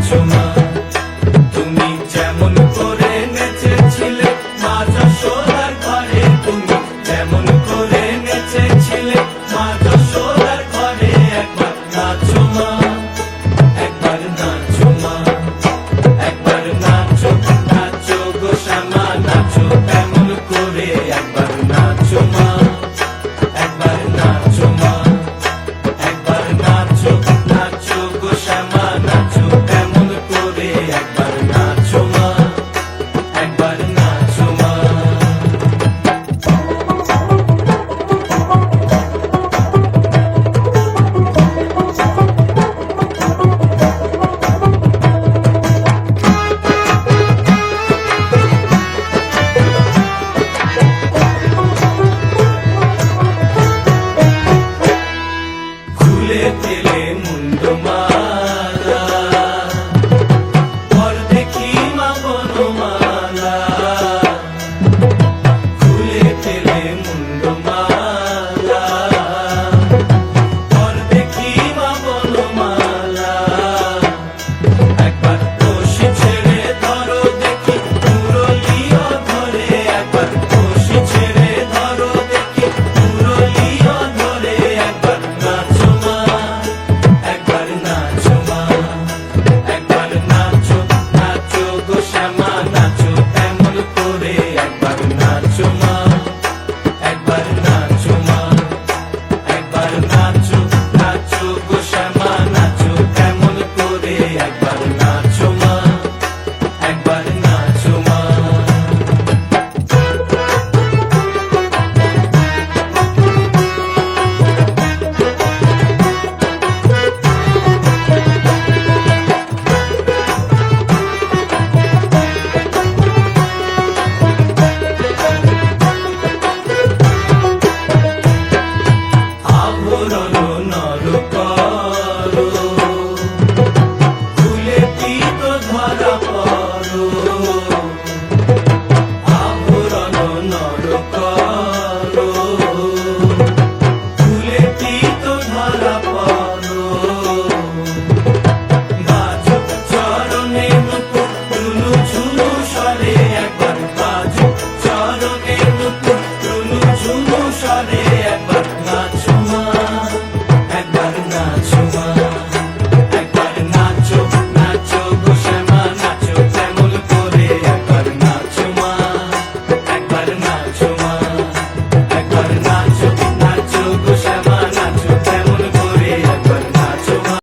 নাচো মা। তুমি যেমন করে নেচেছিলে মা যশোদার ঘরে, তুমি যেমন করে নেচেছিলে মা যশোদার ঘরে, একবার নাচো মা, একবার নাচো মা, একবার নাচো, নাচো গো শ্যামা নাচো তেমন করে, একবার নাচো মা, একবার নাচো মা, একবার নাচো, নাচো গো শ্যামা নাচো তেমন করে, একবার নাচো মা, একবার নাচো মা। খুলে ফেলে মুন্ড মা